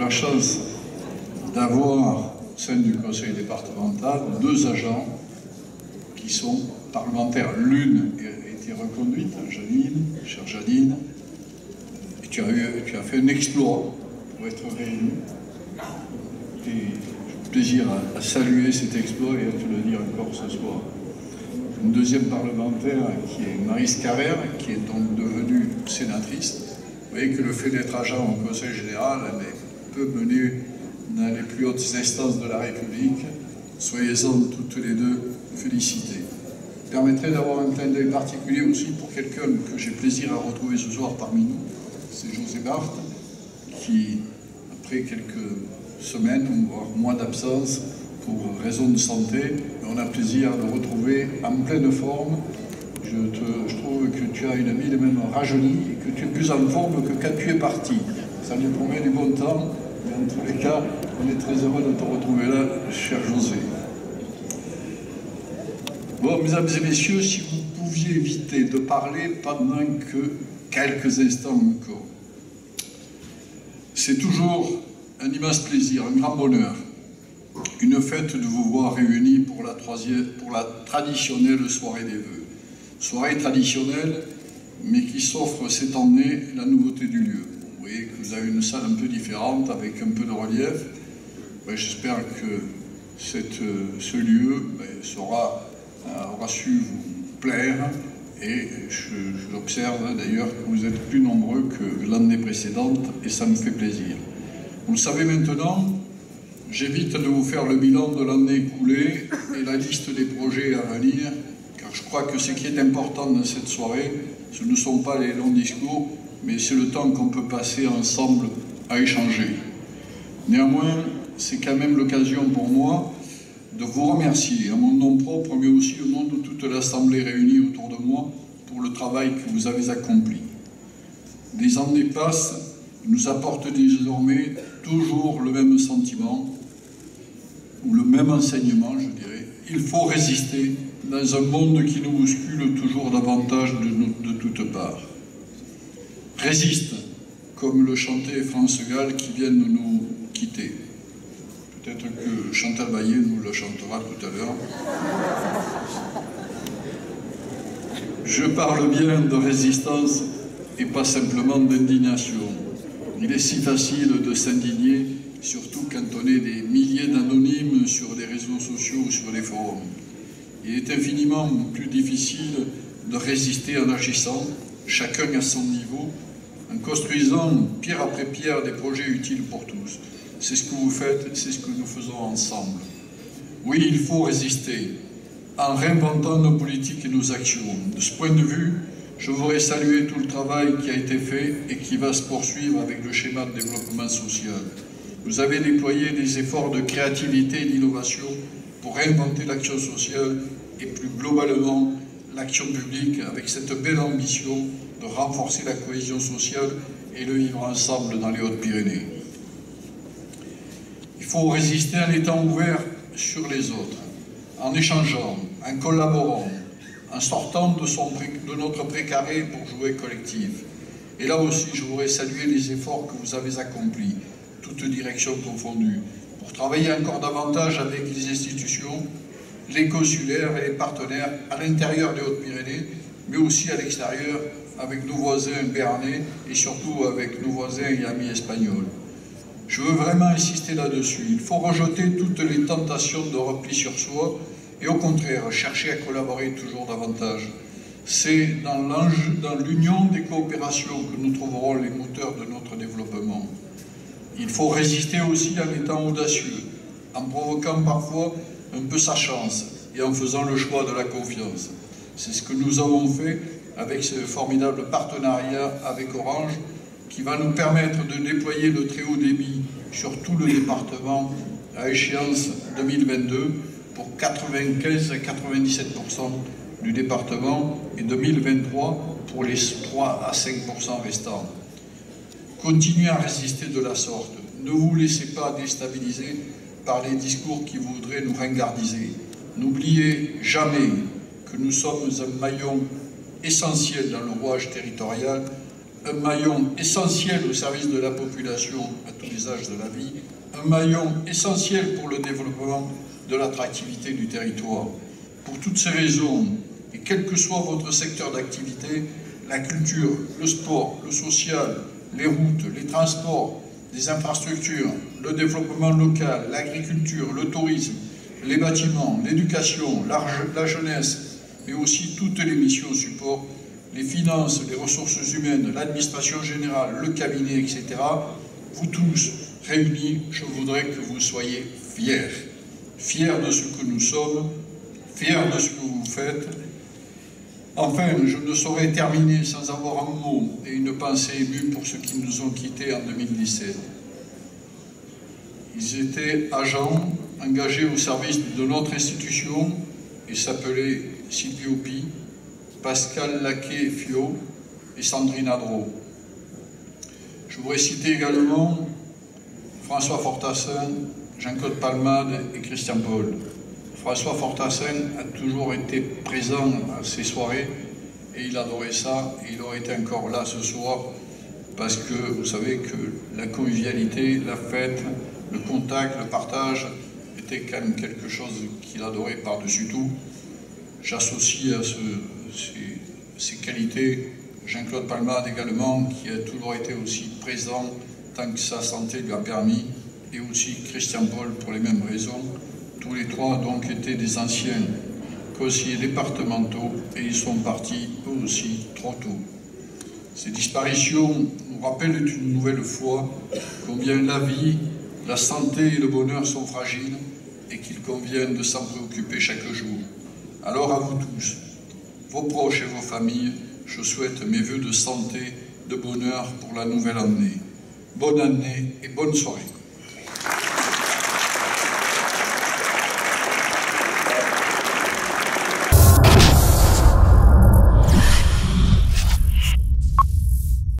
la chance d'avoir au sein du conseil départemental 2 agents qui sont parlementaires. L'une a été reconduite, Janine, chère Janine, et tu as fait un exploit pour être réélu. Et j'ai plaisir à saluer cet exploit et à te le dire encore ce soir. Une deuxième parlementaire qui est Maryse Carrère, qui est donc devenue sénatrice. Vous voyez que le fait d'être agent au Conseil général peut mener dans les plus hautes instances de la République. Soyez-en toutes les deux félicitées. Permettrait d'avoir un clin d'œil particulier aussi pour quelqu'un que j'ai plaisir à retrouver ce soir parmi nous. C'est José Barthes, qui, après quelques semaines, voire mois d'absence, pour raison de santé, on a plaisir de retrouver en pleine forme. Je trouve que tu as une mine même rajeunie et que tu es plus en forme que quand tu es parti. Ça nous promet du bon temps, mais en tous les cas, on est très heureux de te retrouver là, cher José. Bon, mesdames et messieurs, si vous pouviez éviter de parler pendant que quelques instants encore. C'est toujours un immense plaisir, un grand bonheur, une fête de vous voir réunis pour la traditionnelle soirée des vœux. Soirée traditionnelle, mais qui s'offre cette année la nouveauté du lieu. Vous voyez que vous avez une salle un peu différente, avec un peu de relief. J'espère que ce lieu aura su vous plaire, et j'observe d'ailleurs que vous êtes plus nombreux que l'année précédente, et ça me fait plaisir. Vous le savez maintenant, j'évite de vous faire le bilan de l'année écoulée et la liste des projets à venir, car je crois que ce qui est important dans cette soirée, ce ne sont pas les longs discours, mais c'est le temps qu'on peut passer ensemble à échanger. Néanmoins, c'est quand même l'occasion pour moi de vous remercier, à mon nom propre, mais aussi au nom de toute l'Assemblée réunie autour de moi, pour le travail que vous avez accompli. Des années passent, nous apportent désormais toujours le même sentiment, ou le même enseignement, je dirais. Il faut résister dans un monde qui nous bouscule toujours davantage de toutes parts. Résiste, comme le chantait France Gall qui vient de nous quitter. Peut-être que Chantal Baillet nous le chantera tout à l'heure. Je parle bien de résistance et pas simplement d'indignation. Il est si facile de s'indigner, surtout quand on est des milliers d'anonymes sur les réseaux sociaux ou sur les forums. Il est infiniment plus difficile de résister en agissant, chacun à son niveau, en construisant pierre après pierre des projets utiles pour tous. C'est ce que vous faites, c'est ce que nous faisons ensemble. Oui, il faut résister, en réinventant nos politiques et nos actions. De ce point de vue, je voudrais saluer tout le travail qui a été fait et qui va se poursuivre avec le schéma de développement social. Vous avez déployé des efforts de créativité et d'innovation pour réinventer l'action sociale et plus globalement l'action publique, avec cette belle ambition de renforcer la cohésion sociale et le vivre ensemble dans les Hautes-Pyrénées. Il faut résister en étant ouvert sur les autres, en échangeant, en collaborant, en sortant de notre précaré pour jouer collectif. Et là aussi, je voudrais saluer les efforts que vous avez accomplis, toutes directions confondues, pour travailler encore davantage avec les institutions, les consulaires et les partenaires à l'intérieur des Hautes-Pyrénées, mais aussi à l'extérieur, avec nos voisins béarnais et surtout avec nos voisins et amis espagnols. Je veux vraiment insister là-dessus. Il faut rejeter toutes les tentations de repli sur soi et au contraire, chercher à collaborer toujours davantage. C'est dans l'union des coopérations que nous trouverons les moteurs de notre développement. Il faut résister aussi en étant audacieux, en provoquant parfois un peu sa chance et en faisant le choix de la confiance. C'est ce que nous avons fait avec ce formidable partenariat avec Orange qui va nous permettre de déployer le très haut débit sur tout le département à échéance 2022 pour 95 à 97% du département et 2023 pour les 3 à 5% restants. Continuez à résister de la sorte. Ne vous laissez pas déstabiliser par les discours qui voudraient nous ringardiser. N'oubliez jamais que nous sommes un maillon essentiel dans le rouage territorial un maillon essentiel au service de la population à tous les âges de la vie, un maillon essentiel pour le développement de l'attractivité du territoire. Pour toutes ces raisons, et quel que soit votre secteur d'activité, la culture, le sport, le social, les routes, les transports, les infrastructures, le développement local, l'agriculture, le tourisme, les bâtiments, l'éducation, la jeunesse, mais aussi toutes les missions support, les finances, les ressources humaines, l'administration générale, le cabinet, etc. Vous tous réunis, je voudrais que vous soyez fiers. Fiers de ce que nous sommes, fiers de ce que vous faites. Enfin, je ne saurais terminer sans avoir un mot et une pensée émue pour ceux qui nous ont quittés en 2017. Ils étaient agents engagés au service de notre institution et s'appelaient Silvio Pi, Pascal Laquet-Fiot et Sandrine Adro. Je voudrais citer également François Fortassin, Jean-Claude Palmade et Christian Paul. François Fortassin a toujours été présent à ces soirées et il adorait ça et il aurait été encore là ce soir parce que vous savez que la convivialité, la fête, le contact, le partage était quand même quelque chose qu'il adorait par-dessus tout. J'associe à ces qualités Jean-Claude Palmade également, qui a toujours été aussi présent tant que sa santé lui a permis, et aussi Christian Paul pour les mêmes raisons. Tous les trois donc étaient des anciens conseillers départementaux et ils sont partis eux aussi trop tôt. Ces disparitions nous rappellent une nouvelle fois combien la vie, la santé et le bonheur sont fragiles et qu'il convient de s'en préoccuper chaque jour. Alors à vous tous, vos proches et vos familles, je souhaite mes vœux de santé, de bonheur pour la nouvelle année. Bonne année et bonne soirée.